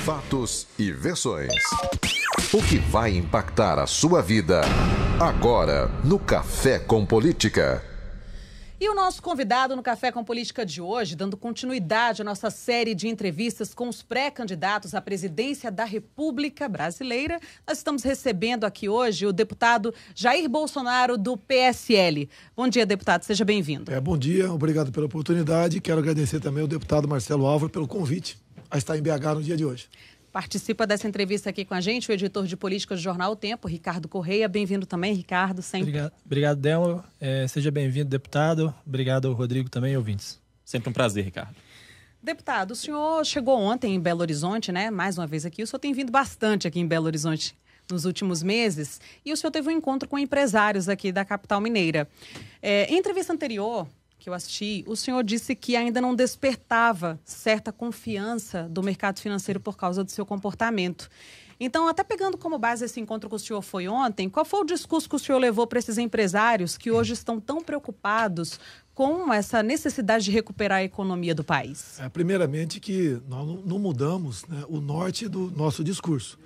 Fatos e versões. O que vai impactar a sua vida agora no Café com Política. E o nosso convidado no Café com Política de hoje, dando continuidade à nossa série de entrevistas com os pré-candidatos à presidência da República Brasileira, nós estamos recebendo aqui hoje o deputado Jair Bolsonaro, do PSL. Bom dia, deputado, seja bem-vindo. Bom dia, obrigado pela oportunidade. Quero agradecer também ao deputado Marcelo Álvaro pelo convite a estar em BH no dia de hoje. Participa dessa entrevista aqui com a gente o editor de política do jornal O Tempo, Ricardo Correia. Bem-vindo também, Ricardo, sempre. Obrigado, Delma. Seja bem-vindo, deputado. Obrigado, Rodrigo, também, ouvintes. Sempre um prazer, Ricardo. Deputado, o senhor chegou ontem em Belo Horizonte, né? Mais uma vez aqui. O senhor tem vindo bastante aqui em Belo Horizonte nos últimos meses. E o senhor teve um encontro com empresários aqui da capital mineira. Em entrevista anterior que eu assisti, o senhor disse que ainda não despertava certa confiança do mercado financeiro por causa do seu comportamento. Então, até pegando como base esse encontro que o senhor foi ontem, qual foi o discurso que o senhor levou para esses empresários que hoje estão tão preocupados com essa necessidade de recuperar a economia do país? Primeiramente que nós não mudamos, né, o norte do nosso discurso.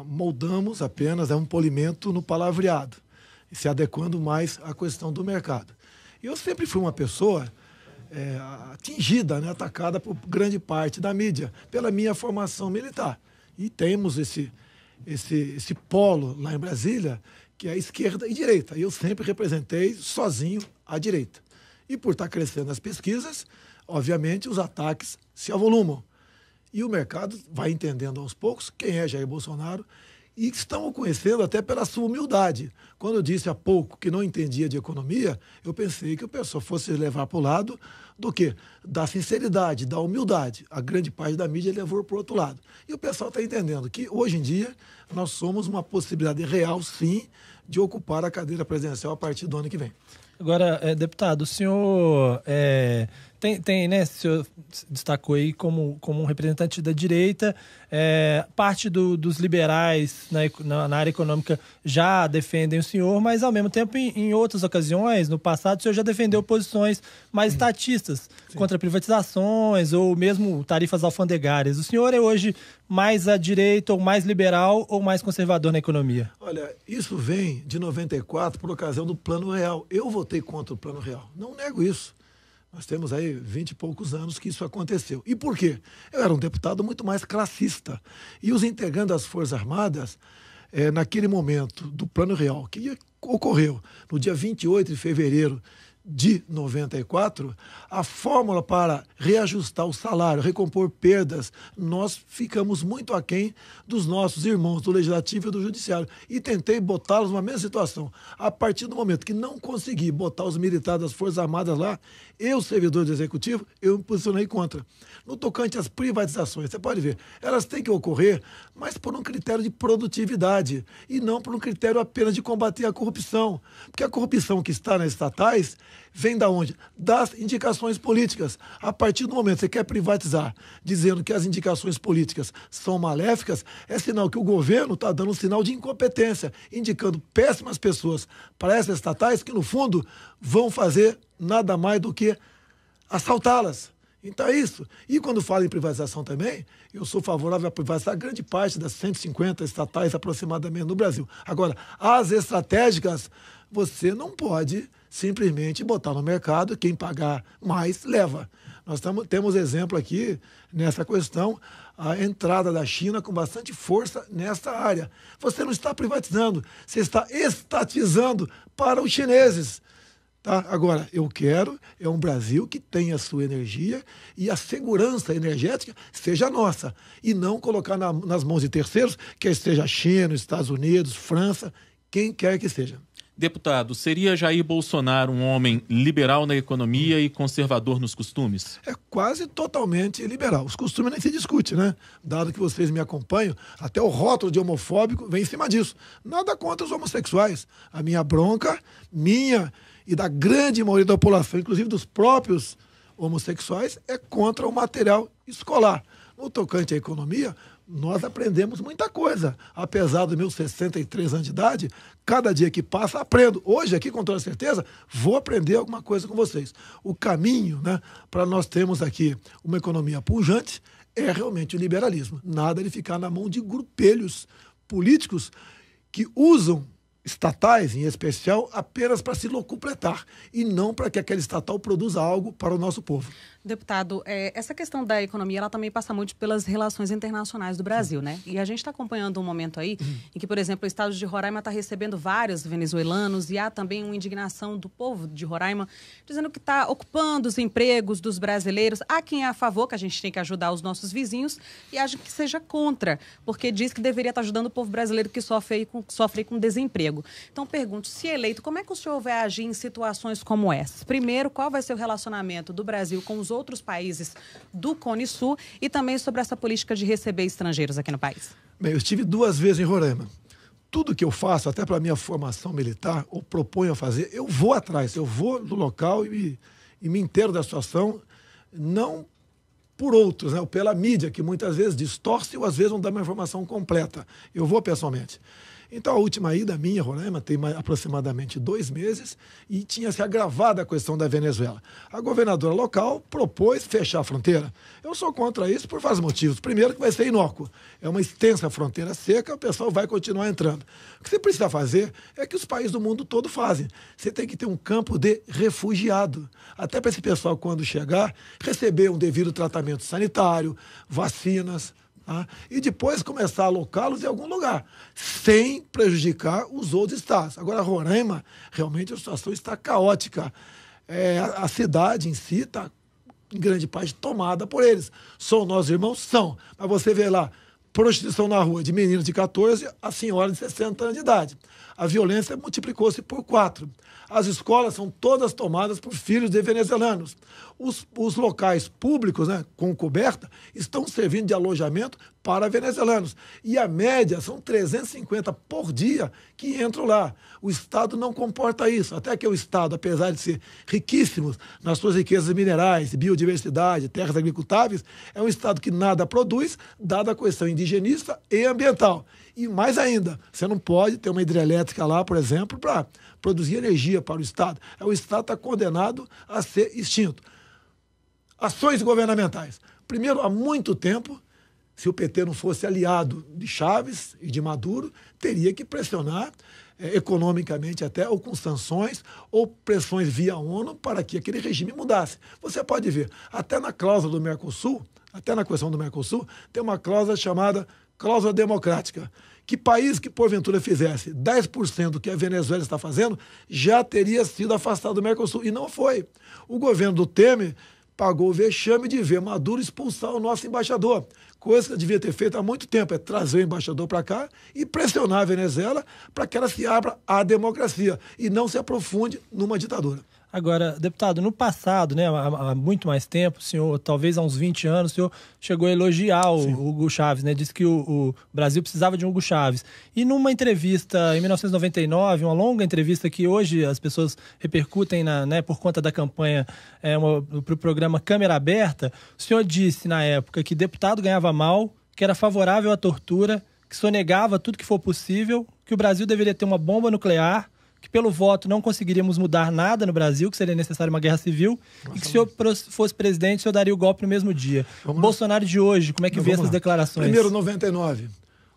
Moldamos apenas um polimento no palavreado, se adequando mais à questão do mercado. Eu sempre fui uma pessoa atingida, né, atacada por grande parte da mídia, pela minha formação militar. E temos esse polo lá em Brasília, que é esquerda e direita. E eu sempre representei sozinho a direita. E por estar crescendo as pesquisas, obviamente os ataques se avolumam. E o mercado vai entendendo aos poucos quem é Jair Bolsonaro e estão o conhecendo até pela sua humildade. Quando eu disse há pouco que não entendia de economia, eu pensei que o pessoal fosse levar para o lado do quê? Da sinceridade, da humildade. A grande parte da mídia levou para o outro lado. E o pessoal está entendendo que, hoje em dia, nós somos uma possibilidade real, sim, de ocupar a cadeira presidencial a partir do ano que vem. Agora, deputado, o senhor né, o senhor destacou aí como um representante da direita, parte dos liberais na área econômica já defendem o senhor, mas ao mesmo tempo em outras ocasiões, no passado, o senhor já defendeu posições mais estatistas, contra privatizações ou mesmo tarifas alfandegárias. O senhor é hoje mais à direita ou mais liberal ou mais conservador na economia? Olha, isso vem de 94 por ocasião do Plano Real. Eu votei contra o Plano Real, não nego isso. Nós temos aí 20 e poucos anos que isso aconteceu. E por quê? Eu era um deputado muito mais classista. E os integrantes das Forças Armadas, naquele momento do Plano Real, que ocorreu no dia 28 de fevereiro de 94, a fórmula para reajustar o salário, recompor perdas, nós ficamos muito aquém dos nossos irmãos do Legislativo e do Judiciário. E tentei botá-los numa mesma situação. A partir do momento que não consegui botar os militares das Forças Armadas lá, eu, servidor do Executivo, eu me posicionei contra. No tocante às privatizações, você pode ver, elas têm que ocorrer, mas por um critério de produtividade e não por um critério apenas de combater a corrupção. Porque a corrupção que está nas estatais vem da onde? Das indicações políticas. A partir do momento que você quer privatizar, dizendo que as indicações políticas são maléficas, é sinal que o governo está dando um sinal de incompetência, indicando péssimas pessoas para essas estatais que, no fundo, vão fazer nada mais do que assaltá-las. Então é isso. E quando falo em privatização também, eu sou favorável a privatizar grande parte das 150 estatais aproximadamente no Brasil. Agora, as estratégicas, você não pode simplesmente botar no mercado, quem pagar mais leva. Nós temos exemplo aqui nessa questão, a entrada da China com bastante força nessa área. Você não está privatizando, você está estatizando para os chineses. Tá? Agora, eu quero um Brasil que tenha a sua energia e a segurança energética seja nossa. E não colocar nas mãos de terceiros, quer seja China, Estados Unidos, França, quem quer que seja. Deputado, seria Jair Bolsonaro um homem liberal na economia e conservador nos costumes? É quase totalmente liberal. Os costumes nem se discute, né? Dado que vocês me acompanham, até o rótulo de homofóbico vem em cima disso. Nada contra os homossexuais. A minha bronca, minha e da grande maioria da população, inclusive dos próprios homossexuais, é contra o material escolar. No tocante à economia, nós aprendemos muita coisa. Apesar dos meus 63 anos de idade, cada dia que passa, aprendo. Hoje, aqui, com toda certeza, vou aprender alguma coisa com vocês. O caminho, né, para nós termos aqui uma economia pujante é realmente o liberalismo. Nada de ficar na mão de grupelhos políticos que usam estatais, em especial, apenas para se locupletar e não para que aquela estatal produza algo para o nosso povo. Deputado, essa questão da economia, ela também passa muito pelas relações internacionais do Brasil, né? E a gente está acompanhando um momento aí em que, por exemplo, o estado de Roraima está recebendo vários venezuelanos e há também uma indignação do povo de Roraima dizendo que está ocupando os empregos dos brasileiros. Há quem é a favor, que a gente tem que ajudar os nossos vizinhos, e há que seja contra, porque diz que deveria estar ajudando o povo brasileiro que sofre com desemprego. Então, pergunto, se eleito, como é que o senhor vai agir em situações como essas? Primeiro, qual vai ser o relacionamento do Brasil com os outros países do Cone Sul e também sobre essa política de receber estrangeiros aqui no país? Bem, eu estive 2 vezes em Roraima. Tudo que eu faço, até para a minha formação militar, ou proponho a fazer, eu vou atrás, eu vou no local e me inteiro da situação, não por outros, né, ou pela mídia, que muitas vezes distorce ou às vezes não dá uma informação completa. Eu vou pessoalmente. Então, a última ida minha, Roraima, tem aproximadamente 2 meses e tinha se agravado a questão da Venezuela. A governadora local propôs fechar a fronteira. Eu sou contra isso por vários motivos. Primeiro, que vai ser inócuo. É uma extensa fronteira seca, o pessoal vai continuar entrando. O que você precisa fazer é que os países do mundo todo fazem. Você tem que ter um campo de refugiado. Até para esse pessoal, quando chegar, receber um devido tratamento sanitário, vacinas, e depois começar a alocá-los em algum lugar, sem prejudicar os outros estados. Agora, Roraima, realmente a situação está caótica. A cidade em si está, em grande parte, tomada por eles. São nossos irmãos? São. Mas você vê lá, prostituição na rua de meninos de 14 a senhoras de 60 anos de idade. A violência multiplicou-se por 4. As escolas são todas tomadas por filhos de venezuelanos. Os locais públicos, né, com coberta, estão servindo de alojamento para venezuelanos. E a média são 350 por dia que entram lá. O Estado não comporta isso. Até que o Estado, apesar de ser riquíssimo nas suas riquezas minerais, biodiversidade, terras agricultáveis, é um Estado que nada produz, dada a questão indigenista e ambiental. E mais ainda, você não pode ter uma hidrelétrica lá, por exemplo, para produzir energia para o Estado. O Estado está condenado a ser extinto. Ações governamentais. Primeiro, há muito tempo, se o PT não fosse aliado de Chaves e de Maduro, teria que pressionar economicamente até, ou com sanções, ou pressões via ONU para que aquele regime mudasse. Você pode ver, até na cláusula do Mercosul, até na questão do Mercosul, tem uma cláusula chamada cláusula democrática, que país que porventura fizesse 10% do que a Venezuela está fazendo, já teria sido afastado do Mercosul. E não foi. O governo do Temer pagou o vexame de ver Maduro expulsar o nosso embaixador. Coisa que devia ter feito há muito tempo, é trazer o embaixador para cá e pressionar a Venezuela para que ela se abra à democracia e não se aprofunde numa ditadura. Agora, deputado, no passado, né, há muito mais tempo, o senhor, talvez há uns 20 anos, o senhor chegou a elogiar o Hugo Chávez, né? Disse que o Brasil precisava de um Hugo Chávez. E numa entrevista em 1999, uma longa entrevista que hoje as pessoas repercutem por conta da campanha para o programa Câmara Aberta, o senhor disse na época que deputado ganhava mal, que era favorável à tortura, que sonegava tudo que for possível, que o Brasil deveria ter uma bomba nuclear, que pelo voto não conseguiríamos mudar nada no Brasil, que seria necessário uma guerra civil, e que se o senhor fosse presidente, o senhor daria o golpe no mesmo dia. O Bolsonaro de hoje, como é que vê essas declarações? Primeiro, 99,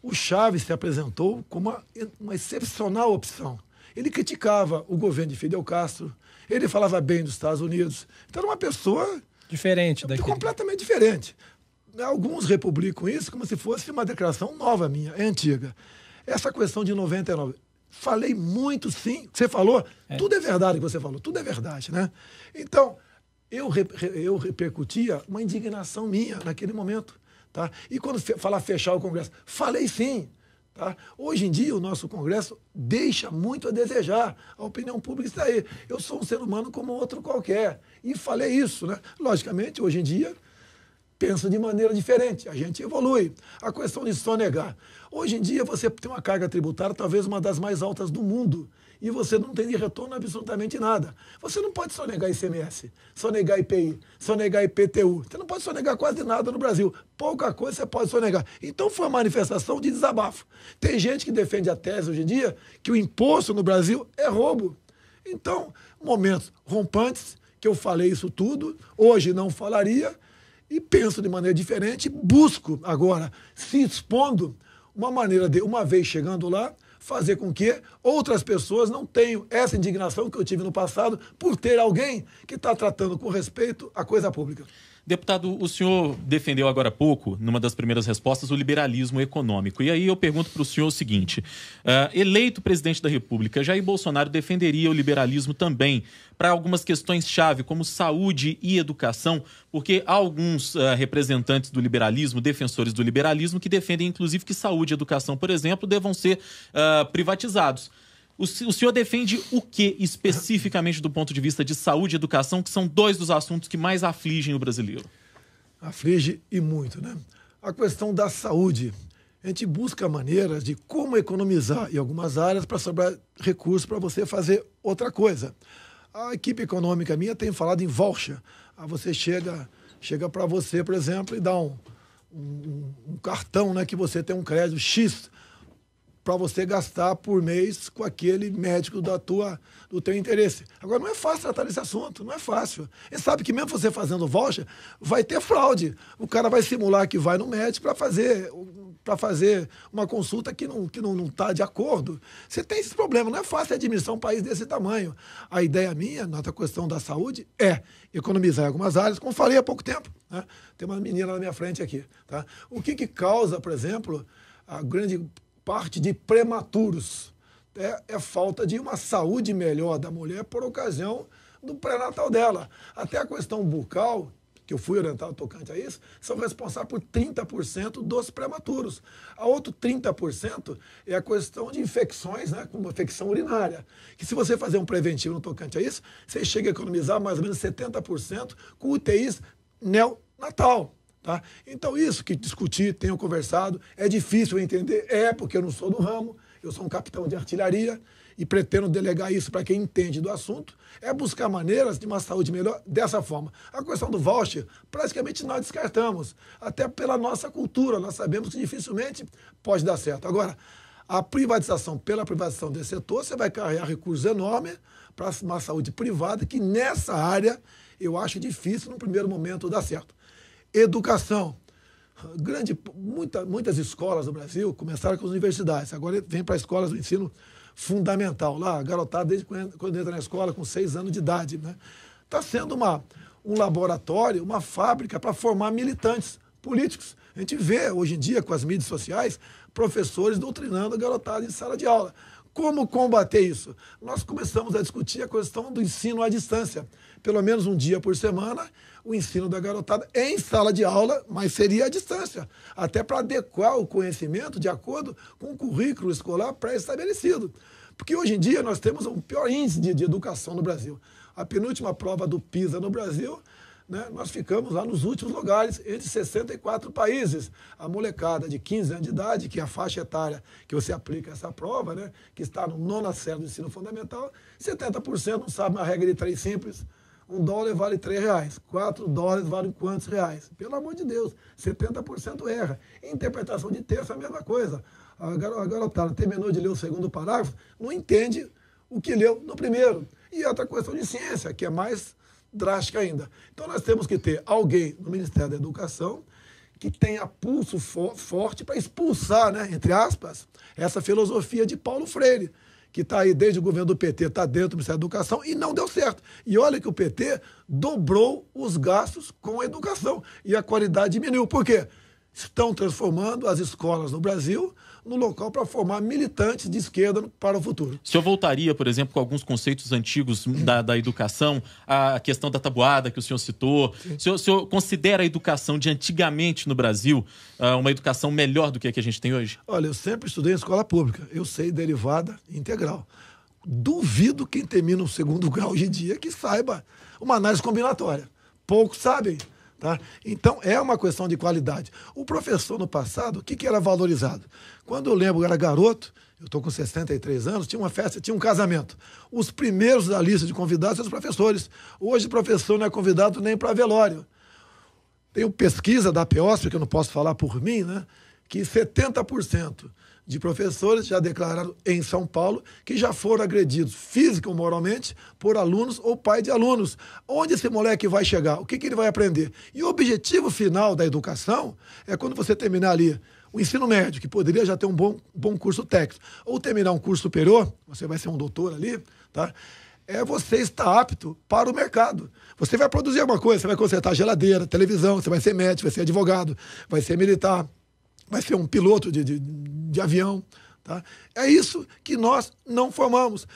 o Chaves se apresentou como uma excepcional opção. Ele criticava o governo de Fidel Castro, ele falava bem dos Estados Unidos. Então, era uma pessoa diferente daquele. Completamente diferente. Alguns republicam isso como se fosse uma declaração nova minha, é antiga. Essa questão de 99... Falei muito, sim. Você falou, tudo é verdade que você falou, tudo é verdade, né? Então, eu repercutia uma indignação minha naquele momento, tá? E quando falar fechar o Congresso, falei sim, tá? Hoje em dia, o nosso Congresso deixa muito a desejar. A opinião pública está aí. Eu sou um ser humano como outro qualquer. E falei isso, né? Logicamente, hoje em dia, pensa de maneira diferente, a gente evolui. A questão de sonegar. Hoje em dia você tem uma carga tributária talvez uma das mais altas do mundo e você não tem de retorno absolutamente nada. Você não pode sonegar ICMS, sonegar IPI, sonegar IPTU. Você não pode sonegar quase nada no Brasil. Pouca coisa você pode sonegar. Então foi uma manifestação de desabafo. Tem gente que defende a tese hoje em dia que o imposto no Brasil é roubo. Então, momentos rompantes, que eu falei isso tudo, hoje não falaria. e penso de maneira diferente, busco agora, se expondo, uma maneira de, uma vez chegando lá, fazer com que outras pessoas não tenham essa indignação que eu tive no passado por ter alguém que está tratando com respeito a coisa pública. Deputado, o senhor defendeu agora há pouco, numa das primeiras respostas, o liberalismo econômico. E aí eu pergunto para o senhor o seguinte, eleito presidente da República, Jair Bolsonaro defenderia o liberalismo também para algumas questões-chave, como saúde e educação, porque há alguns representantes do liberalismo, defensores do liberalismo, que defendem, inclusive, que saúde e educação, por exemplo, devam ser privatizados. O senhor defende o que especificamente do ponto de vista de saúde e educação, que são dois dos assuntos que mais afligem o brasileiro? Aflige e muito, né? A questão da saúde. A gente busca maneiras de como economizar em algumas áreas para sobrar recursos para você fazer outra coisa. A equipe econômica minha tem falado em voucher. Você chega para você, por exemplo, e dá um cartão, né, que você tem um crédito X para você gastar por mês com aquele médico do teu interesse. Agora, não é fácil tratar desse assunto, não é fácil. E sabe que mesmo você fazendo voucher, vai ter fraude. O cara vai simular que vai no médico para fazer uma consulta que não está de acordo. Você tem esse problema, não é fácil administrar um país desse tamanho. A ideia minha, na questão da saúde, é economizar em algumas áreas, como falei há pouco tempo, né? Tem uma menina na minha frente aqui. Tá? O que causa, por exemplo, a grande parte de prematuros? É falta de uma saúde melhor da mulher por ocasião do pré-natal dela. Até a questão bucal, que eu fui orientado tocante a isso, são responsáveis por 30% dos prematuros. A outro 30% é a questão de infecções, né, como infecção urinária, que se você fazer um preventivo no tocante a isso, você chega a economizar mais ou menos 70% com UTIs neonatal. Tá? Então, isso que discuti, tenho conversado, é difícil entender, porque eu não sou do ramo, eu sou um capitão de artilharia e pretendo delegar isso para quem entende do assunto, é buscar maneiras de uma saúde melhor dessa forma. A questão do voucher, praticamente nós descartamos, até pela nossa cultura, nós sabemos que dificilmente pode dar certo. Agora, a privatização, pela privatização desse setor, você vai carregar recursos enormes para uma saúde privada, que nessa área eu acho difícil, no primeiro momento, dar certo. Educação. Muitas escolas do Brasil começaram com as universidades, agora vem para escolas do ensino fundamental. Lá, a garotada, desde quando entra na escola, com 6 anos de idade, né? Está sendo um laboratório, uma fábrica para formar militantes políticos. A gente vê, hoje em dia, com as mídias sociais, professores doutrinando a garotada em sala de aula. Como combater isso? Nós começamos a discutir a questão do ensino à distância. Pelo menos um dia por semana, o ensino da garotada em sala de aula, mas seria à distância, até para adequar o conhecimento de acordo com o currículo escolar pré-estabelecido. Porque hoje em dia nós temos o pior índice de educação no Brasil. A penúltima prova do PISA no Brasil, né, nós ficamos lá nos últimos lugares, entre 64 países. A molecada de 15 anos de idade, que é a faixa etária que você aplica essa prova, né, que está no 9ª série do ensino fundamental, 70% não sabe uma regra de 3 simples. $1 vale R$3, $4 valem quantos reais? Pelo amor de Deus, 70% erra. Interpretação de texto é a mesma coisa. A garotada terminou de ler o segundo parágrafo, não entende o que leu no primeiro. E outra questão de ciência, que é mais drástica ainda. Então nós temos que ter alguém no Ministério da Educação que tenha pulso forte para expulsar, né, entre aspas, essa filosofia de Paulo Freire, que está aí desde o governo do PT, está dentro do Ministério da Educação e não deu certo. E olha que o PT dobrou os gastos com a educação e a qualidade diminuiu. Por quê? Estão transformando as escolas no Brasil no local para formar militantes de esquerda para o futuro. O senhor voltaria, por exemplo, com alguns conceitos antigos da educação, a questão da tabuada que o senhor citou. O senhor considera a educação de antigamente no Brasil uma educação melhor do que a que a gente tem hoje? Olha, eu sempre estudei em escola pública. Eu sei derivada integral. Duvido quem termina o 2º grau hoje em dia que saiba uma análise combinatória. Poucos sabem. Tá? Então, é uma questão de qualidade. O professor, no passado, o que era valorizado? Quando eu lembro, eu era garoto, eu estou com 63 anos, tinha uma festa, tinha um casamento. Os primeiros da lista de convidados são os professores. Hoje, o professor não é convidado nem para velório. Tem pesquisa da PEOSP, que eu não posso falar por mim, né? que 70% de professores já declararam em São Paulo que já foram agredidos física ou moralmente por alunos ou pai de alunos. Onde esse moleque vai chegar? O que ele vai aprender? E o objetivo final da educação é quando você terminar ali o ensino médio, que poderia já ter um bom curso técnico, ou terminar um curso superior, você vai ser um doutor ali, tá? É você estar apto para o mercado. Você vai produzir alguma coisa, você vai consertar geladeira, televisão, você vai ser médico, vai ser advogado, vai ser militar, vai ser um piloto de avião. Tá? É isso que nós não formamos.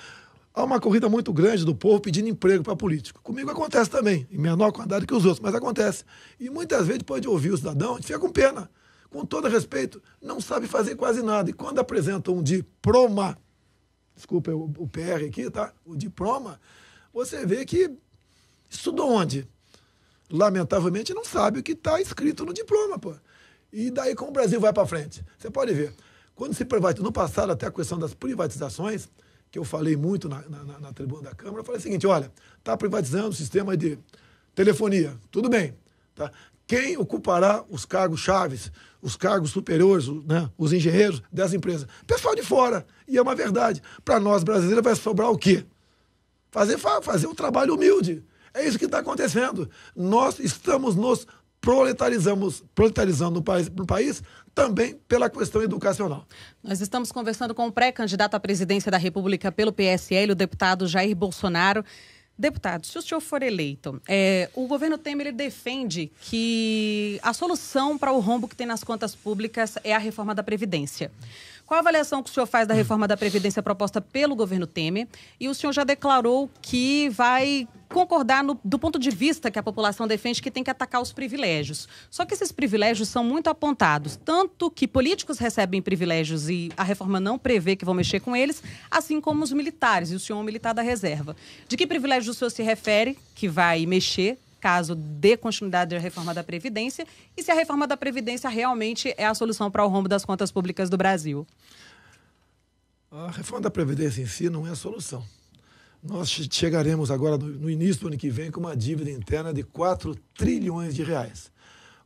Há uma corrida muito grande do povo pedindo emprego para político. Comigo acontece também, em menor quantidade que os outros, mas acontece. E muitas vezes, depois de ouvir o cidadão, a gente fica com pena. Com todo respeito, não sabe fazer quase nada. E quando apresenta um diploma, desculpa o PR aqui, tá? O diploma, você vê que estudou onde? Lamentavelmente não sabe o que está escrito no diploma, pô. E daí como o Brasil vai para frente? Você pode ver. Quando se privatizou, no passado até a questão das privatizações, que eu falei muito na tribuna da Câmara, eu falei o seguinte, olha, está privatizando o sistema de telefonia, tudo bem, tá? Quem ocupará os cargos chaves, os cargos superiores, né, os engenheiros dessa empresa? Pessoal de fora. E é uma verdade. Para nós brasileiros vai sobrar o quê? Fazer um trabalho humilde. É isso que está acontecendo. Nós estamos nos proletarizando no país também pela questão educacional. Nós estamos conversando com o pré-candidato à presidência da República pelo PSL, o deputado Jair Bolsonaro. Deputado, se o senhor for eleito, o governo Temer ele defende que a solução para o rombo que tem nas contas públicas é a reforma da Previdência. Qual a avaliação que o senhor faz da reforma da Previdência proposta pelo governo Temer? E o senhor já declarou que vai concordar do ponto de vista que a população defende que tem que atacar os privilégios. Só que esses privilégios são muito apontados, tanto que políticos recebem privilégios e a reforma não prevê que vão mexer com eles, assim como os militares, e o senhor é um militar da reserva. De que privilégios o senhor se refere que vai mexer caso dê continuidade à reforma da Previdência e se a reforma da Previdência realmente é a solução para o rombo das contas públicas do Brasil? A reforma da Previdência em si não é a solução. Nós chegaremos agora, no início do ano que vem, com uma dívida interna de 4 trilhões de reais.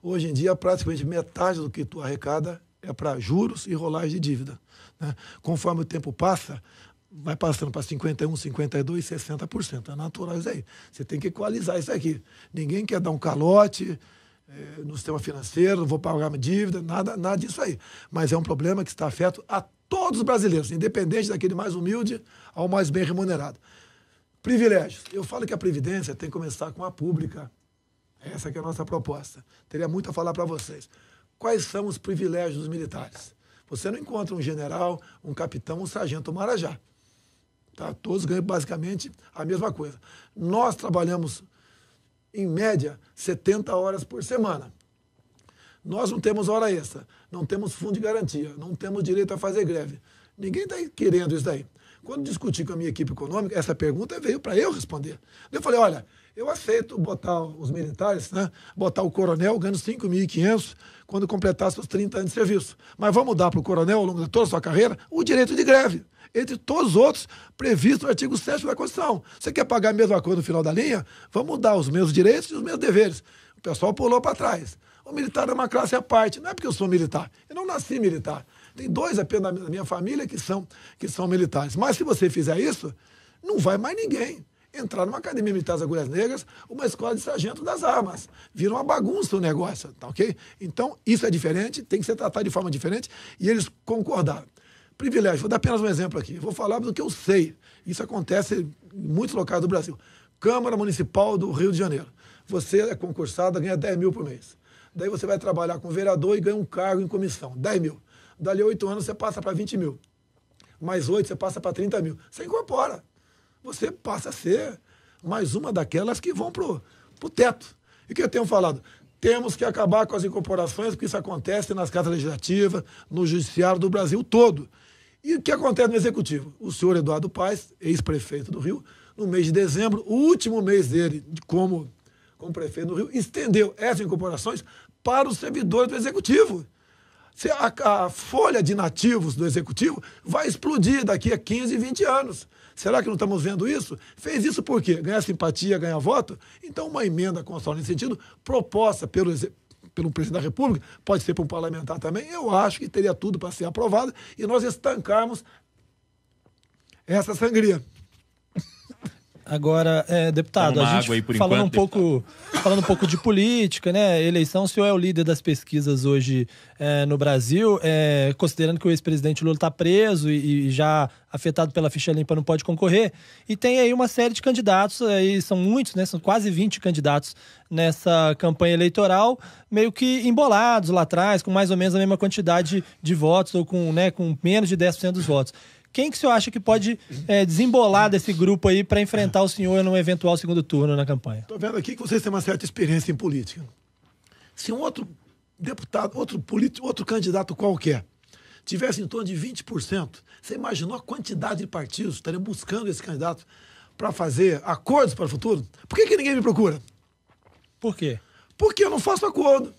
Hoje em dia, praticamente metade do que tu arrecada é para juros e rolagem de dívida, né? Conforme o tempo passa, vai passando para 51%, 52%, 60%. É natural isso aí. Você tem que equalizar isso aqui. Ninguém quer dar um calote no sistema financeiro, não vou pagar minha dívida, nada disso aí. Mas é um problema que está afeto a todos os brasileiros, independente daquele mais humilde ao mais bem remunerado. Privilégios. Eu falo que a Previdência tem que começar com a pública. Essa que é a nossa proposta. Teria muito a falar para vocês. Quais são os privilégios dos militares? Você não encontra um general, um capitão, um sargento, um marajá. Tá? Todos ganham basicamente a mesma coisa. Nós trabalhamos, em média, 70 horas por semana. Nós não temos hora extra, não temos fundo de garantia, não temos direito a fazer greve. Ninguém está querendo isso daí. Quando discuti com a minha equipe econômica, essa pergunta veio para eu responder. Eu falei, olha, eu aceito botar os militares, né, botar o coronel ganhando 5.500 quando completar seus 30 anos de serviço. Mas vamos dar para o coronel, ao longo de toda a sua carreira, o direito de greve, entre todos os outros previstos no artigo 7º da Constituição. Você quer pagar a mesma coisa no final da linha? Vamos dar os mesmos direitos e os mesmos deveres. O pessoal pulou para trás. O militar é uma classe à parte. Não é porque eu sou militar. Eu não nasci militar. Tem 2 apenas da minha família que são militares. Mas se você fizer isso, não vai mais ninguém entrar numa academia militar das Agulhas Negras, uma escola de sargento das armas. Vira uma bagunça o negócio, tá ok? Então, isso é diferente, tem que ser tratado de forma diferente, e eles concordaram. Privilégio, vou dar apenas um exemplo aqui. Vou falar do que eu sei. Isso acontece em muitos locais do Brasil. Câmara Municipal do Rio de Janeiro. Você é concursado, ganha 10 mil por mês. Daí você vai trabalhar com vereador e ganha um cargo em comissão, 10 mil. Dali 8 anos você passa para 20 mil. Mais 8 você passa para 30 mil. Você incorpora. Você passa a ser mais uma daquelas que vão para o teto. E o que eu tenho falado? Temos que acabar com as incorporações, porque isso acontece nas casas legislativas, no judiciário do Brasil todo. E o que acontece no Executivo? O senhor Eduardo Paes, ex-prefeito do Rio, no mês de dezembro, o último mês dele como prefeito do Rio, estendeu essas incorporações para os servidores do Executivo. A folha de nativos do Executivo vai explodir daqui a 15, 20 anos. Será que não estamos vendo isso? Fez isso por quê? Ganhar simpatia, ganhar voto? Então, uma emenda constitucional nesse sentido, proposta pelo presidente da República, pode ser para um parlamentar também, eu acho que teria tudo para ser aprovado e nós estancarmos essa sangria. Agora, deputado, a gente falando um pouco de política, né? Eleição, o senhor é o líder das pesquisas hoje no Brasil, considerando que o ex-presidente Lula está preso e já afetado pela ficha limpa não pode concorrer, e tem aí uma série de candidatos, aí são muitos, né? São quase 20 candidatos nessa campanha eleitoral, meio que embolados lá atrás, com mais ou menos a mesma quantidade de votos, ou com menos de 10% dos votos. Quem que o senhor acha que pode desembolar desse grupo aí para enfrentar o senhor num eventual segundo turno na campanha? Estou vendo aqui que vocês têm uma certa experiência em política. Se um outro deputado, outro candidato qualquer, tivesse em torno de 20%, você imaginou a quantidade de partidos que estariam buscando esse candidato para fazer acordos para o futuro? Por que ninguém me procura? Por quê? Porque eu não faço acordo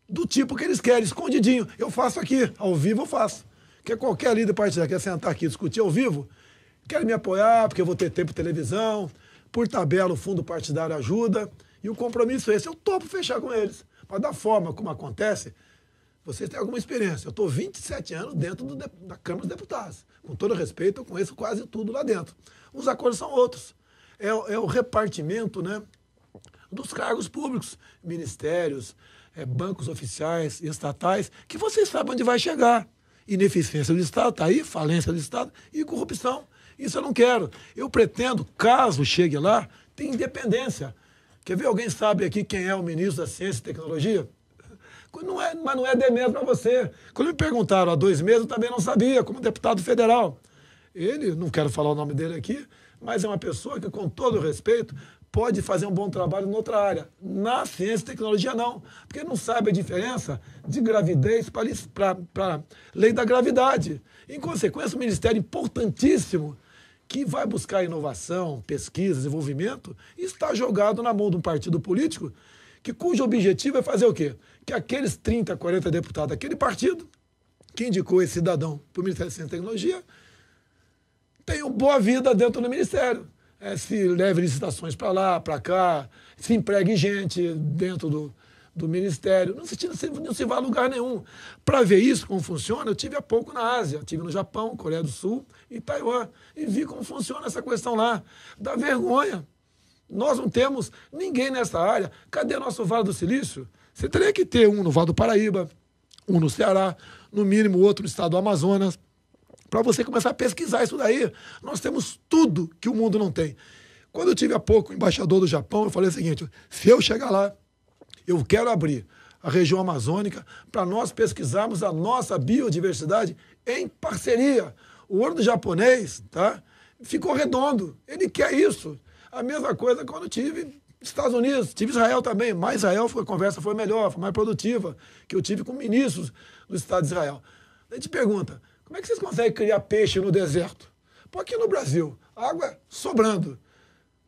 do tipo que eles querem, escondidinho. Eu faço aqui, ao vivo eu faço. Porque qualquer líder partidário quer sentar aqui e discutir ao vivo, quer me apoiar, porque eu vou ter tempo de televisão, por tabela o fundo partidário ajuda, e o compromisso é esse. Eu topo fechar com eles. Mas da forma como acontece, vocês têm alguma experiência. Eu estou 27 anos dentro da Câmara dos Deputados. Com todo respeito, eu conheço quase tudo lá dentro. Os acordos são outros. É o repartimento, né, dos cargos públicos, ministérios, bancos oficiais, estatais, que vocês sabem onde vai chegar. Ineficiência do Estado, está aí, falência do Estado e corrupção. Isso eu não quero. Eu pretendo, caso chegue lá, ter independência. Quer ver, alguém sabe aqui quem é o ministro da Ciência e Tecnologia? Mas não é demérito para você. Quando me perguntaram há 2 meses, eu também não sabia, como deputado federal. Ele, não quero falar o nome dele aqui, mas é uma pessoa que, com todo respeito, pode fazer um bom trabalho em outra área. Na ciência e tecnologia, não. Porque não sabe a diferença de gravidez para lei da gravidade. Em consequência, um ministério importantíssimo que vai buscar inovação, pesquisa, desenvolvimento, está jogado na mão de um partido político cujo objetivo é fazer o quê? Que aqueles 30, 40 deputados daquele partido que indicou esse cidadão para o Ministério da Ciência e Tecnologia tenham boa vida dentro do Ministério. Se leve licitações para lá, para cá, se empregue gente dentro do Ministério. Não se vai a lugar nenhum. Para ver isso, como funciona, eu tive há pouco na Ásia. Estive no Japão, Coreia do Sul e Taiwan. E vi como funciona essa questão lá. Dá vergonha. Nós não temos ninguém nessa área. Cadê nosso Vale do Silício? Você teria que ter um no Vale do Paraíba, um no Ceará, no mínimo outro no estado do Amazonas, para você começar a pesquisar isso daí. Nós temos tudo que o mundo não tem. Quando eu tive há pouco o embaixador do Japão, eu falei o seguinte: se eu chegar lá, eu quero abrir a região amazônica para nós pesquisarmos a nossa biodiversidade em parceria. O olho do japonês, tá, ficou redondo. Ele quer isso. A mesma coisa quando eu tive Estados Unidos, tive Israel também. Mas Israel, a conversa foi melhor, foi mais produtiva, que eu tive com ministros do Estado de Israel. A gente pergunta: como é que vocês conseguem criar peixe no deserto? Pô, aqui no Brasil, água sobrando.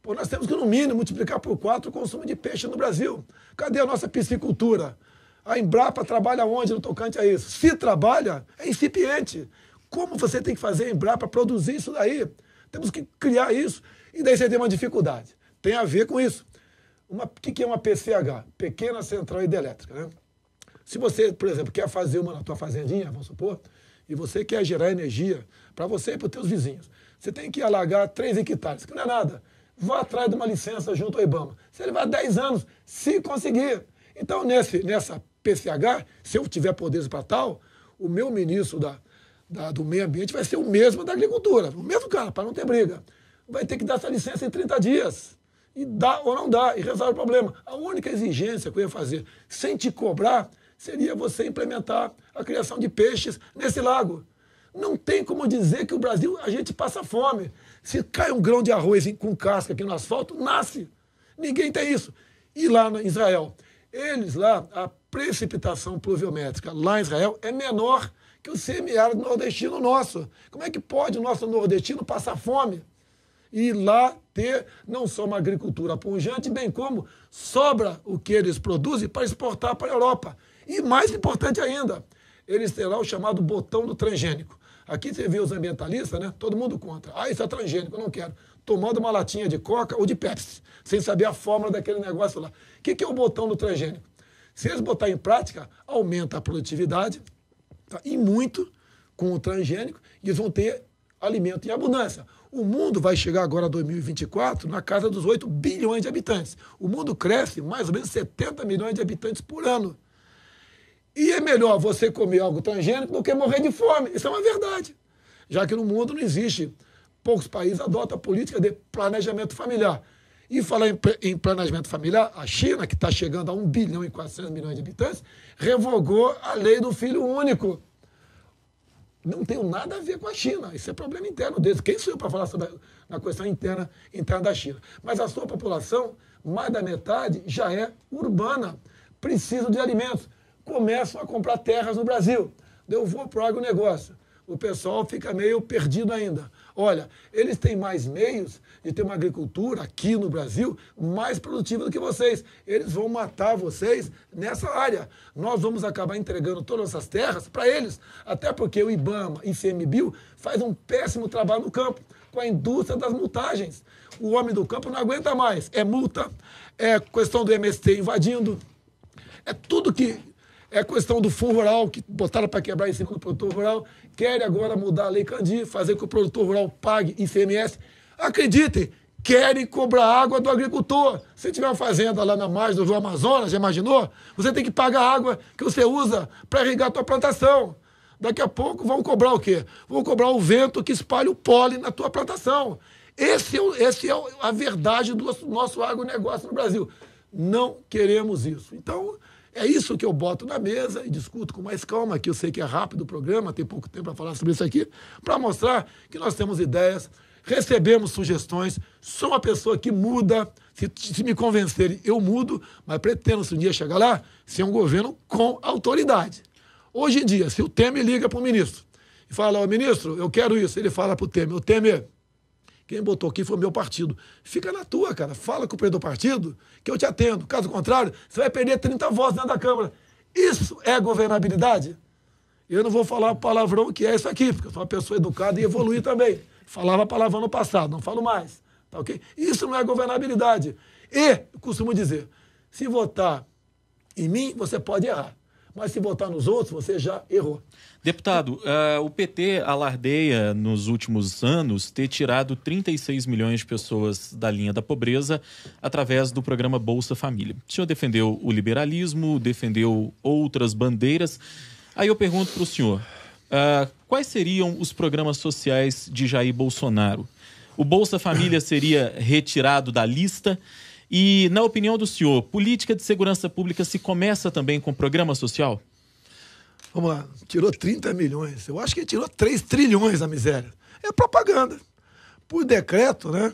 Pô, nós temos que, no mínimo, multiplicar por 4 o consumo de peixe no Brasil. Cadê a nossa piscicultura? A Embrapa trabalha onde no tocante a isso? Se trabalha, é incipiente. Como você tem que fazer a Embrapa produzir isso daí? Temos que criar isso. E daí você tem uma dificuldade. Tem a ver com isso. O que é uma PCH? Pequena Central Hidrelétrica, né? Se você, por exemplo, quer fazer uma na tua fazendinha, vamos supor, e você quer gerar energia para você e para os teus vizinhos, você tem que alagar 3 hectares, que não é nada. Vá atrás de uma licença junto ao IBAMA. Você levar 10 anos, se conseguir. Então, nessa PCH, se eu tiver poderes para tal, o meu ministro do meio ambiente vai ser o mesmo da agricultura, o mesmo cara, para não ter briga. Vai ter que dar essa licença em 30 dias. E dá ou não dá, e resolve o problema. A única exigência que eu ia fazer, sem te cobrar, seria você implementar a criação de peixes nesse lago. Não tem como dizer que o Brasil, a gente passa fome. Se cai um grão de arroz com casca aqui no asfalto, nasce. Ninguém tem isso. E lá em Israel, a precipitação pluviométrica lá em Israel é menor que o semiárido nordestino nosso. Como é que pode o nosso nordestino passar fome? E lá ter não só uma agricultura pujante, bem como sobra o que eles produzem para exportar para a Europa. E mais importante ainda, eles terão o chamado botão do transgênico. Aqui você vê os ambientalistas, né? Todo mundo contra. Ah, isso é transgênico, eu não quero. Tomando uma latinha de Coca ou de Pepsi, sem saber a fórmula daquele negócio lá. O que é o botão do transgênico? Se eles botarem em prática, aumenta a produtividade, tá? E muito com o transgênico, e eles vão ter alimento em abundância. O mundo vai chegar agora a 2024 na casa dos 8 bilhões de habitantes. O mundo cresce mais ou menos 70 milhões de habitantes por ano. E é melhor você comer algo transgênico do que morrer de fome. Isso é uma verdade. Já que no mundo não existe, poucos países adotam a política de planejamento familiar. E falar em planejamento familiar, a China, que está chegando a 1 bilhão e 400 milhões de habitantes, revogou a lei do filho único. Não tem nada a ver com a China. Isso é problema interno deles. Quem sou eu para falar sobre a questão interna da China? Mas a sua população, mais da metade, já é urbana. Precisa de alimentos. Começam a comprar terras no Brasil. Eu vou para o agronegócio. O pessoal fica meio perdido ainda. Olha, eles têm mais meios de ter uma agricultura aqui no Brasil mais produtiva do que vocês. Eles vão matar vocês nessa área. Nós vamos acabar entregando todas essas terras para eles. Até porque o IBAMA e ICMBio faz um péssimo trabalho no campo, com a indústria das multagens. O homem do campo não aguenta mais. É multa, é questão do MST invadindo, é tudo que... É questão do Fundo Rural, que botaram para quebrar em cima do produtor rural. Querem agora mudar a Lei Candir, fazer com que o produtor rural pague ICMS. Acreditem, querem cobrar água do agricultor. Se tiver uma fazenda lá na margem do Rio Amazonas, já imaginou? Você tem que pagar a água que você usa para irrigar a tua plantação. Daqui a pouco vão cobrar o quê? Vão cobrar o vento que espalha o pólen na tua plantação. Esse é a verdade do nosso agronegócio no Brasil. Não queremos isso. Então... é isso que eu boto na mesa e discuto com mais calma, que eu sei que é rápido o programa, tem pouco tempo para falar sobre isso aqui, para mostrar que nós temos ideias, recebemos sugestões, sou uma pessoa que muda, se me convencerem, eu mudo, mas pretendo, se um dia chegar lá, ser um governo com autoridade. Hoje em dia, se o Temer liga para o ministro e fala, ó, ministro, eu quero isso, ele fala para o Temer, quem botou aqui foi o meu partido. Fica na tua, cara. Fala com o presidente do partido que eu te atendo. Caso contrário, você vai perder 30 votos dentro da Câmara. Isso é governabilidade? Eu não vou falar palavrão que é isso aqui, porque eu sou uma pessoa educada e evoluí também. Falava palavrão no passado, não falo mais. Tá ok? Isso não é governabilidade. E, costumo dizer, se votar em mim, você pode errar. Mas se votar nos outros, você já errou. Deputado, o PT alardeia nos últimos anos ter tirado 36 milhões de pessoas da linha da pobreza através do programa Bolsa Família. O senhor defendeu o liberalismo, defendeu outras bandeiras. Aí eu pergunto para o senhor, quais seriam os programas sociais de Jair Bolsonaro? O Bolsa Família seria retirado da lista? E, na opinião do senhor, política de segurança pública se começa também com programa social? Vamos lá, tirou 30 milhões. Eu acho que tirou 3 trilhões a miséria. É propaganda. Por decreto, né?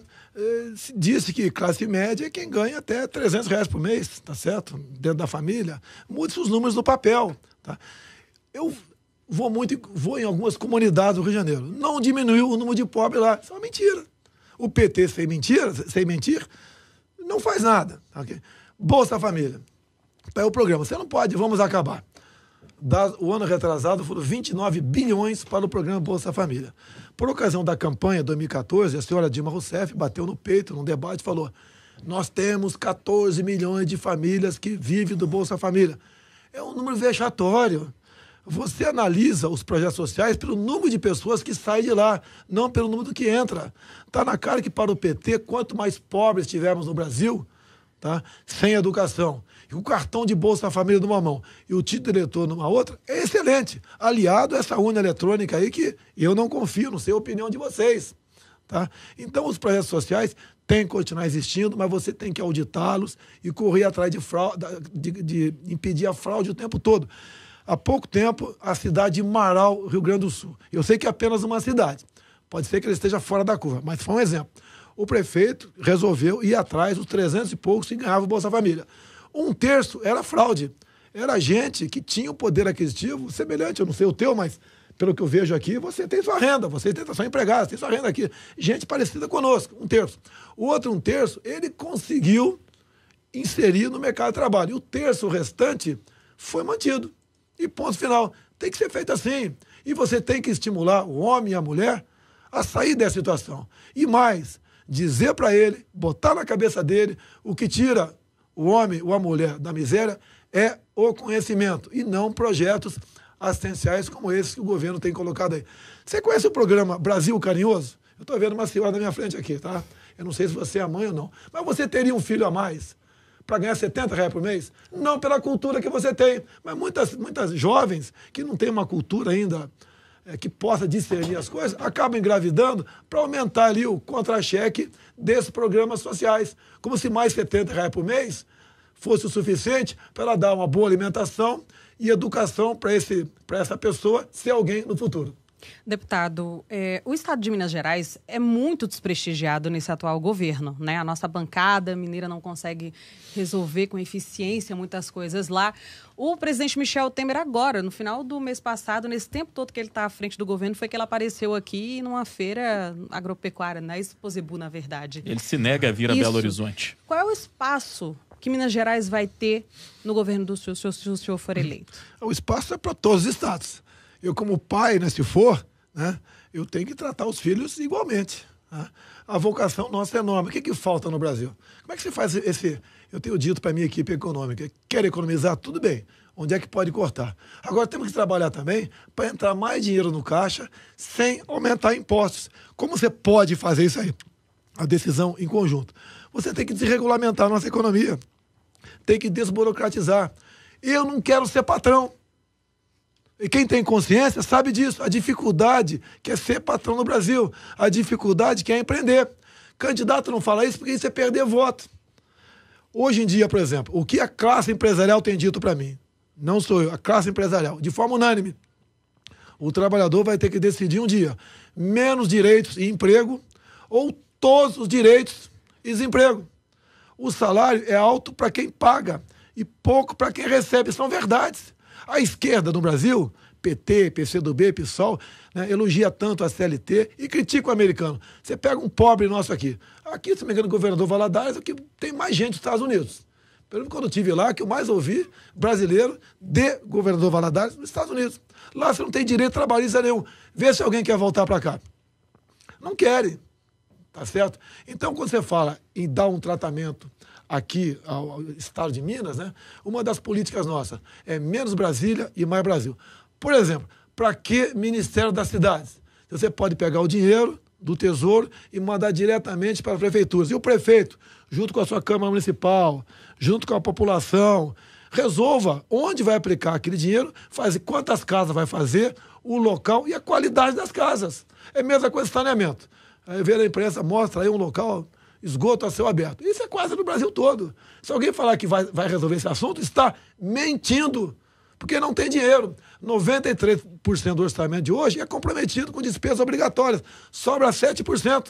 Se disse que classe média é quem ganha até R$300 por mês, tá certo? Dentro da família. Mude os números do papel, tá? Eu vou em algumas comunidades do Rio de Janeiro. Não diminuiu o número de pobres lá. Isso é uma mentira. O PT, sem mentir, não faz nada. Okay? Bolsa Família. Tá aí o programa. Você não pode, vamos acabar. O ano retrasado foram 29 bilhões para o programa Bolsa Família. Por ocasião da campanha 2014, a senhora Dilma Rousseff bateu no peito num debate e falou: nós temos 14 milhões de famílias que vivem do Bolsa Família. É um número vexatório. Você analisa os projetos sociais pelo número de pessoas que saem de lá, não pelo número que entra. Está na cara que para o PT, quanto mais pobres tivermos no Brasil, tá, sem educação, e o cartão de Bolsa Família numa mão e o título de eleitor numa outra, é excelente. Aliado a essa urna eletrônica aí que eu não confio, não sei a opinião de vocês. Tá? Então, os projetos sociais têm que continuar existindo, mas você tem que auditá-los e correr atrás de impedir a fraude o tempo todo. Há pouco tempo, a cidade de Marau, Rio Grande do Sul. Eu sei que é apenas uma cidade. Pode ser que ele esteja fora da curva, mas foi um exemplo. O prefeito resolveu ir atrás dos 300 e poucos que ganhavam o Bolsa Família. 1/3 era fraude. Era gente que tinha um poder aquisitivo semelhante, eu não sei o teu, mas pelo que eu vejo aqui, você tem sua renda, você tem sua empregada, tem sua renda aqui. Gente parecida conosco, 1/3. O outro 1/3, ele conseguiu inserir no mercado de trabalho. E o terço restante foi mantido. E ponto final. Tem que ser feito assim. E você tem que estimular o homem e a mulher a sair dessa situação. E mais, dizer para ele, botar na cabeça dele, o que tira o homem ou a mulher da miséria é o conhecimento e não projetos assistenciais como esse que o governo tem colocado aí. Você conhece o programa Brasil Carinhoso? Eu estou vendo uma senhora na minha frente aqui, tá? Eu não sei se você é mãe ou não, mas você teria um filho a mais para ganhar R$70 por mês? Não pela cultura que você tem, mas muitas jovens que não têm uma cultura ainda que possa discernir as coisas, acabam engravidando para aumentar ali o contra-cheque desses programas sociais. Como se mais R$70 por mês fosse o suficiente para ela dar uma boa alimentação e educação para essa pessoa ser alguém no futuro. Deputado, o estado de Minas Gerais é muito desprestigiado nesse atual governo, né? A nossa bancada mineira não consegue resolver com eficiência muitas coisas lá. O presidente Michel Temer agora, no final do mês passado, nesse tempo todo que ele está à frente do governo, foi que ele apareceu aqui numa feira agropecuária, na Exposibu, na verdade. Ele se nega a vir a Belo Horizonte. Qual é o espaço que Minas Gerais vai ter no governo do senhor, se o senhor for eleito? O espaço é para todos os estados. Eu, como pai, né, se for, né, eu tenho que tratar os filhos igualmente. Né? A vocação nossa é enorme. O que falta no Brasil? Como é que se faz esse... Eu tenho dito para a minha equipe econômica, quer economizar? Tudo bem. Onde é que pode cortar? Agora temos que trabalhar também para entrar mais dinheiro no caixa sem aumentar impostos. Como você pode fazer isso aí? A decisão em conjunto. Você tem que desregulamentar a nossa economia. Tem que desburocratizar. Eu não quero ser patrão. E quem tem consciência sabe disso. A dificuldade que é ser patrão no Brasil. A dificuldade que é empreender. Candidato não fala isso porque isso é perder voto. Hoje em dia, por exemplo, o que a classe empresarial tem dito para mim? Não sou eu, a classe empresarial. De forma unânime. O trabalhador vai ter que decidir um dia. Menos direitos e emprego ou todos os direitos e desemprego. O salário é alto para quem paga e pouco para quem recebe. São verdades. A esquerda no Brasil, PT, PCdoB, PSOL, né, elogia tanto a CLT e critica o americano. Você pega um pobre nosso aqui. Aqui, se não me engano, o governador Valadares, aqui tem mais gente dos Estados Unidos. Pelo menos quando eu estive lá, que eu mais ouvi brasileiro de governador Valadares nos Estados Unidos. Lá você não tem direito trabalhista nenhum. Vê se alguém quer voltar para cá. Não querem. Tá certo? Então, quando você fala em dar um tratamento aqui ao estado de Minas, né, uma das políticas nossas é menos Brasília e mais Brasil. Por exemplo, para que Ministério das Cidades? Você pode pegar o dinheiro do Tesouro e mandar diretamente para as prefeituras. E o prefeito, junto com a sua Câmara Municipal, junto com a população, resolva onde vai aplicar aquele dinheiro, quantas casas vai fazer, o local e a qualidade das casas. É a mesma coisa de saneamento. Aí vê na imprensa, mostra aí um local, esgoto a céu aberto. Isso é quase no Brasil todo. Se alguém falar que vai resolver esse assunto, está mentindo, porque não tem dinheiro. 93% do orçamento de hoje é comprometido com despesas obrigatórias. Sobra 7%.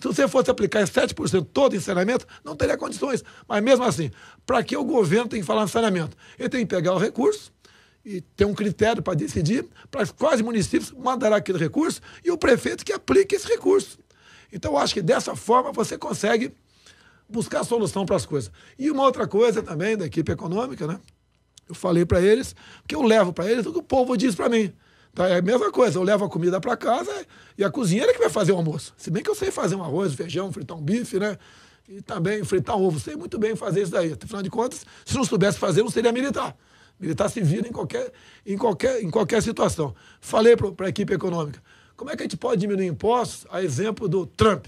Se você fosse aplicar esse 7% todo em saneamento, não teria condições. Mas mesmo assim, para que o governo tem que falar em saneamento? Ele tem que pegar o recurso e ter um critério para decidir para quais municípios mandará aquele recurso e o prefeito que aplique esse recurso. Então, eu acho que dessa forma você consegue buscar solução para as coisas. E uma outra coisa também da equipe econômica, né? Eu falei para eles, porque eu levo para eles o que o povo diz para mim. Então, é a mesma coisa, eu levo a comida para casa e a cozinheira que vai fazer o almoço. Se bem que eu sei fazer um arroz, feijão, fritar um bife, né? E também fritar um ovo. Sei muito bem fazer isso daí. Afinal de contas, se não soubesse fazer, não seria militar. Militar se vira em qualquer situação. Falei para a equipe econômica, como é que a gente pode diminuir impostos, a exemplo do Trump?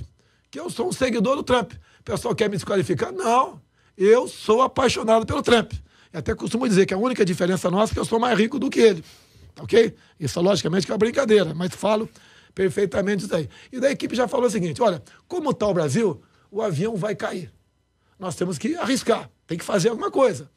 Que eu sou um seguidor do Trump. O pessoal quer me desqualificar? Não, eu sou apaixonado pelo Trump. Eu até costumo dizer que a única diferença nossa é que eu sou mais rico do que ele. Ok? Isso, logicamente, que é uma brincadeira, mas falo perfeitamente isso aí. E da equipe já falou o seguinte, olha, como está o Brasil, o avião vai cair. Nós temos que arriscar, tem que fazer alguma coisa.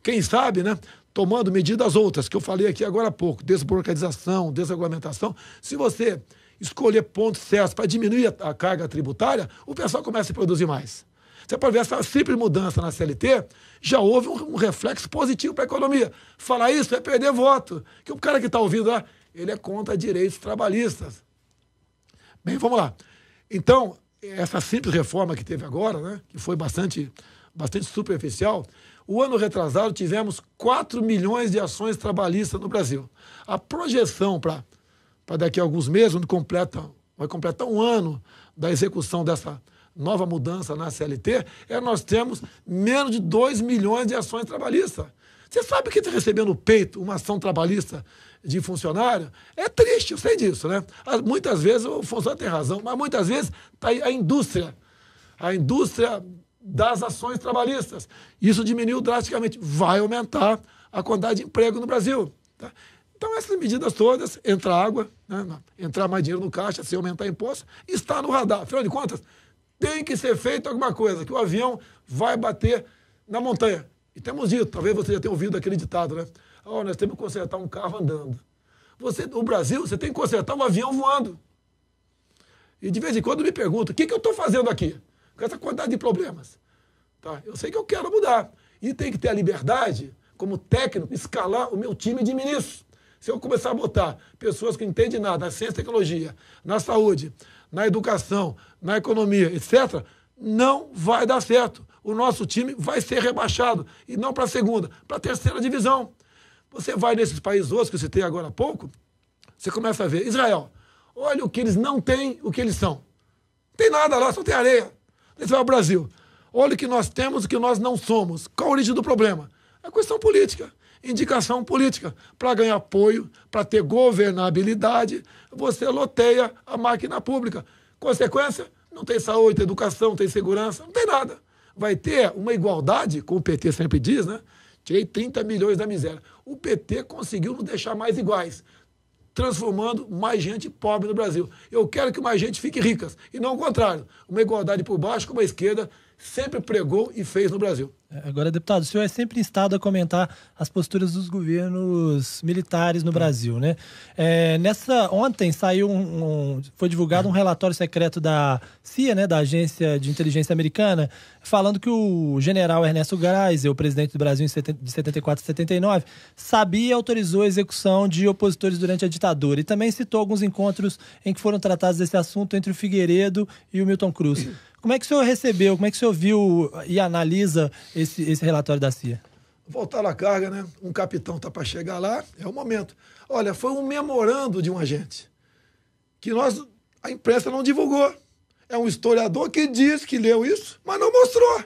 Quem sabe, né, tomando medidas outras, que eu falei aqui agora há pouco, desburocratização, desregulamentação, se você escolher pontos certos para diminuir a carga tributária, o pessoal começa a produzir mais. Você pode ver essa simples mudança na CLT, já houve um reflexo positivo para a economia. Falar isso é perder voto. Que o cara que está ouvindo lá, ele é contra direitos trabalhistas. Bem, vamos lá. Então, essa simples reforma que teve agora, né, que foi bastante superficial, o ano retrasado tivemos 4 milhões de ações trabalhistas no Brasil. A projeção para daqui a alguns meses, onde vai completar um ano da execução dessa nova mudança na CLT, nós temos menos de 2 milhões de ações trabalhistas. Você sabe que receber no peito uma ação trabalhista de funcionário é triste, eu sei disso, né? Muitas vezes o funcionário tem razão, mas muitas vezes está aí a indústria das ações trabalhistas. Isso diminuiu drasticamente. Vai aumentar a quantidade de emprego no Brasil. Tá? Então, essas medidas todas, entrar água, né? Entrar mais dinheiro no caixa, se aumentar imposto, está no radar. Afinal de contas, tem que ser feito alguma coisa, que o avião vai bater na montanha. E temos dito, talvez você já tenha ouvido aquele ditado, né? Oh, nós temos que consertar um carro andando. O Brasil, você tem que consertar um avião voando. E de vez em quando me pergunto, o que eu estou fazendo aqui? Com essa quantidade de problemas. Tá? Eu sei que eu quero mudar. E tem que ter a liberdade, como técnico, escalar o meu time de ministros. Se eu começar a botar pessoas que não entendem nada na ciência e tecnologia, na saúde, na educação, na economia, etc., não vai dar certo. O nosso time vai ser rebaixado. E não para a segunda, para a terceira divisão. Você vai nesses países outros que eu citei agora há pouco, você começa a ver. Israel, olha o que eles não têm, o que eles são. Não tem nada lá, só tem areia. Você vai ao Brasil. Olha o que nós temos e o que nós não somos. Qual a origem do problema? É questão política. Indicação política. Para ganhar apoio, para ter governabilidade, você loteia a máquina pública. Consequência? Não tem saúde, tem educação, tem segurança, não tem nada. Vai ter uma igualdade, como o PT sempre diz, né? Tirei 30 milhões da miséria. O PT conseguiu nos deixar mais iguais, transformando mais gente pobre no Brasil. Eu quero que mais gente fique rica, e não o contrário. Uma igualdade por baixo, como a esquerda sempre pregou e fez no Brasil. Agora, deputado, o senhor é sempre instado a comentar as posturas dos governos militares no Brasil, né? Ontem saiu foi divulgado um relatório secreto da CIA, né, da Agência de Inteligência Americana, falando que o general Ernesto Geisel, o presidente do Brasil de 74 a 79, sabia e autorizou a execução de opositores durante a ditadura. E também citou alguns encontros em que foram tratados desse assunto entre o Figueiredo e o Milton Cruz. Como é que o senhor recebeu, como é que o senhor viu e analisa esse relatório da CIA? Voltar à carga, né? Um capitão está para chegar lá, é o momento. Olha, foi um memorando de um agente que a imprensa não divulgou. É um historiador que diz que leu isso, mas não mostrou.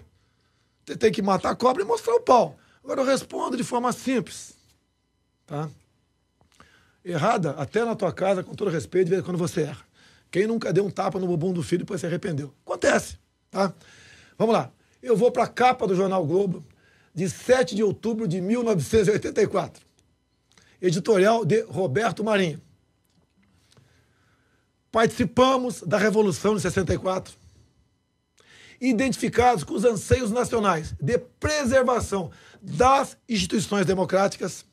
Você tem que matar a cobra e mostrar o pau. Agora eu respondo de forma simples. Tá? Errada, até na tua casa, com todo respeito, de vez em quando você erra. Quem nunca deu um tapa no bumbum do filho e depois se arrependeu? Acontece, tá? Vamos lá. Eu vou para a capa do Jornal Globo, de 7 de outubro de 1984. Editorial de Roberto Marinho. Participamos da Revolução de 64, identificados com os anseios nacionais de preservação das instituições democráticas,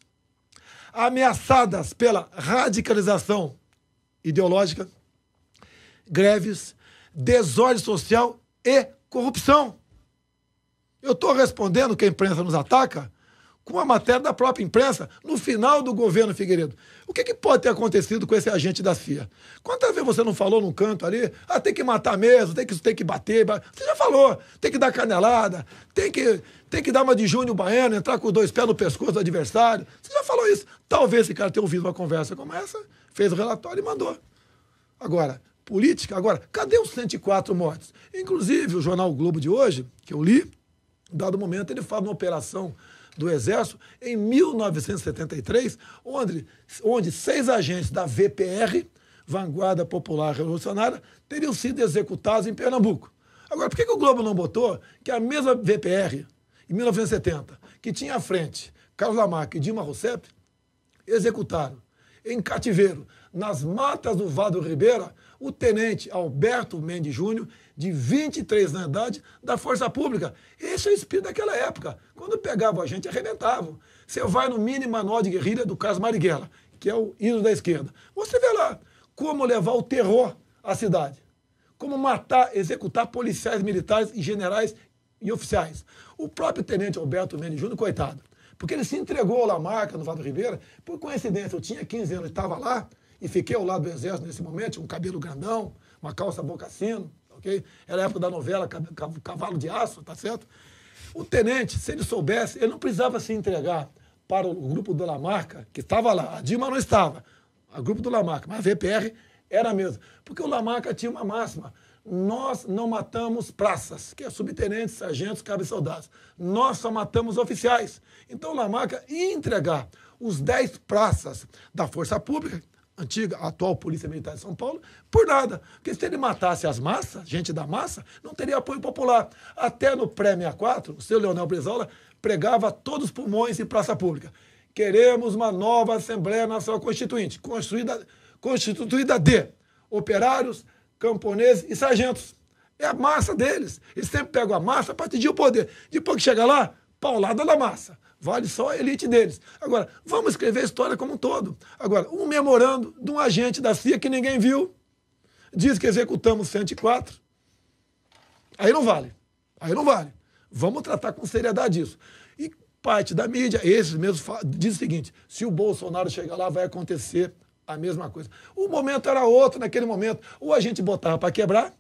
ameaçadas pela radicalização ideológica, greves, desordem social e corrupção. Eu estou respondendo que a imprensa nos ataca com a matéria da própria imprensa no final do governo Figueiredo. O que pode ter acontecido com esse agente da CIA? Quantas vezes você não falou num canto ali, tem que matar mesmo, tem que bater, você já falou, tem que dar canelada, tem que dar uma de Júnior Baiano, entrar com 2 pés no pescoço do adversário. Você já falou isso. Talvez esse cara tenha ouvido uma conversa como essa, fez o relatório e mandou. Agora, política, cadê os 104 mortos? Inclusive, o Jornal Globo de hoje, que eu li, em dado momento, ele fala de uma operação do Exército em 1973, onde 6 agentes da VPR, Vanguarda Popular Revolucionária, teriam sido executados em Pernambuco. Agora, por que o Globo não botou que a mesma VPR, em 1970, que tinha à frente Carlos Lamarck e Dilma Rousseff, executaram em cativeiro, nas matas do Vado Ribeira, o tenente Alberto Mendes Júnior, de 23 anos de idade, da Força Pública. Esse é o espírito daquela época. Quando pegavam a gente, arrebentavam. Você vai no mini manual de guerrilha do Carlos Marighella, que é o hino da esquerda. Você vê lá como levar o terror à cidade. Como matar, executar policiais militares e generais e oficiais. O próprio tenente Alberto Mendes Júnior, coitado, porque ele se entregou ao Lamarck, no Vado Ribeira, por coincidência, eu tinha 15 anos, estava lá, e fiquei ao lado do Exército nesse momento, um cabelo grandão, uma calça boca-sino, ok? Era a época da novela Cavalo de Aço, tá certo? O tenente, se ele soubesse, ele não precisava se entregar para o grupo do Lamarck, que estava lá. A Dilma não estava, o grupo do Lamarck, mas a VPR era mesmo. Porque o Lamarck tinha uma máxima, nós não matamos praças, que é subtenentes, sargentos, cabos e soldados. Nós só matamos oficiais. Então, Lamarca ia entregar os 10 praças da Força Pública, antiga, atual Polícia Militar de São Paulo, por nada. Porque se ele matasse as massas, gente da massa, não teria apoio popular. Até no pré-64, o seu Leonel Brizola pregava todos os pulmões em praça pública. Queremos uma nova Assembleia Nacional Constituinte, constituída de operários, camponeses e sargentos. É a massa deles. Eles sempre pegam a massa para pedir o poder. Depois que chega lá, paulada da massa. Vale só a elite deles. Agora, vamos escrever a história como um todo. Agora, um memorando de um agente da CIA que ninguém viu, diz que executamos 104. Aí não vale. Aí não vale. Vamos tratar com seriedade isso. E parte da mídia, esses mesmos, diz o seguinte: se o Bolsonaro chegar lá, vai acontecer a mesma coisa. O momento era outro naquele momento. Ou a gente botava para quebrar,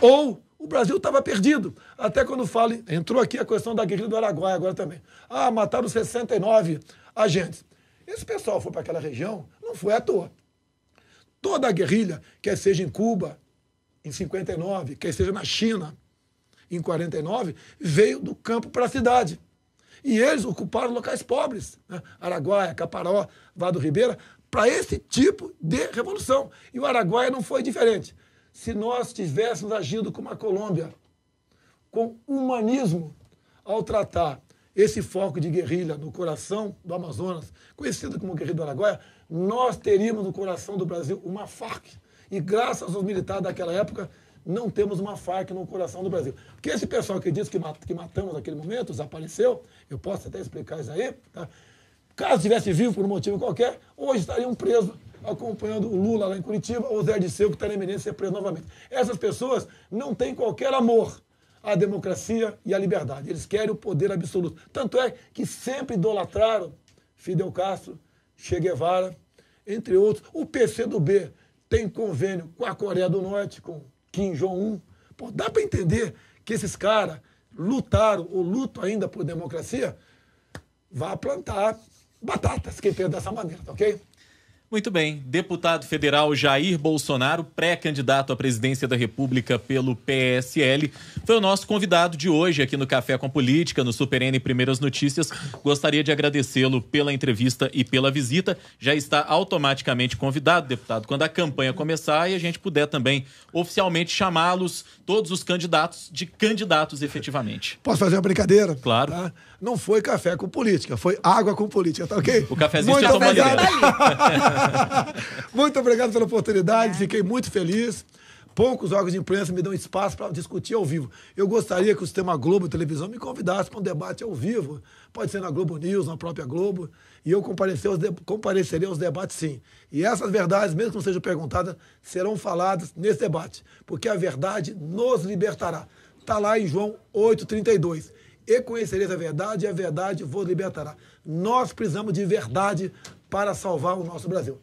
ou o Brasil estava perdido. Até quando entrou aqui a questão da guerrilha do Araguaia agora também. Ah, mataram 69 agentes. Esse pessoal foi para aquela região, não foi à toa. Toda a guerrilha, quer seja em Cuba, em 59, quer seja na China, em 49, veio do campo para a cidade. E eles ocuparam locais pobres, né? Araguaia, Caparaó, Vado Ribeira, para esse tipo de revolução. E o Araguaia não foi diferente. Se nós tivéssemos agido como a Colômbia, com humanismo, ao tratar esse foco de guerrilha no coração do Amazonas, conhecido como guerrilha do Araguaia, nós teríamos no coração do Brasil uma FARC. E graças aos militares daquela época, não temos uma FARC no coração do Brasil. Porque esse pessoal que diz que matamos naquele momento, desapareceu, eu posso até explicar isso aí, tá? Caso estivesse vivo por um motivo qualquer, hoje estariam presos acompanhando o Lula lá em Curitiba ou o Zé Dirceu, que está na iminência de ser preso novamente. Essas pessoas não têm qualquer amor à democracia e à liberdade. Eles querem o poder absoluto. Tanto é que sempre idolatraram Fidel Castro, Che Guevara, entre outros. O PCdoB tem convênio com a Coreia do Norte, com Kim Jong-un. Pô, dá para entender que esses caras lutaram ou lutam ainda por democracia? Vá plantar batatas, quem pensa dessa maneira, tá ok? Muito bem. Deputado federal Jair Bolsonaro, pré-candidato à presidência da República pelo PSL, foi o nosso convidado de hoje aqui no Café com Política, no Super N Primeiras Notícias. Gostaria de agradecê-lo pela entrevista e pela visita. Já está automaticamente convidado, deputado, quando a campanha começar e a gente puder também oficialmente chamá-los, todos os candidatos, de candidatos efetivamente. Posso fazer uma brincadeira? Claro. Tá? Não foi café com política, foi água com política, tá ok? O cafezinho já tomou ali. Muito obrigado pela oportunidade, fiquei muito feliz. Poucos órgãos de imprensa me dão espaço para discutir ao vivo. Eu gostaria que o Sistema Globo Televisão me convidasse para um debate ao vivo. Pode ser na Globo News, na própria Globo. E eu comparecerei aos debates, sim. E essas verdades, mesmo que não sejam perguntadas, serão faladas nesse debate. Porque a verdade nos libertará. Está lá em João 8,32. E conhecereis a verdade, e a verdade vos libertará. Nós precisamos de verdade para salvar o nosso Brasil.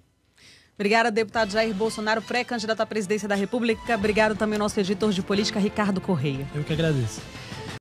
Obrigada, deputado Jair Bolsonaro, pré-candidato à presidência da República. Obrigado também ao nosso editor de política, Ricardo Correia. Eu que agradeço.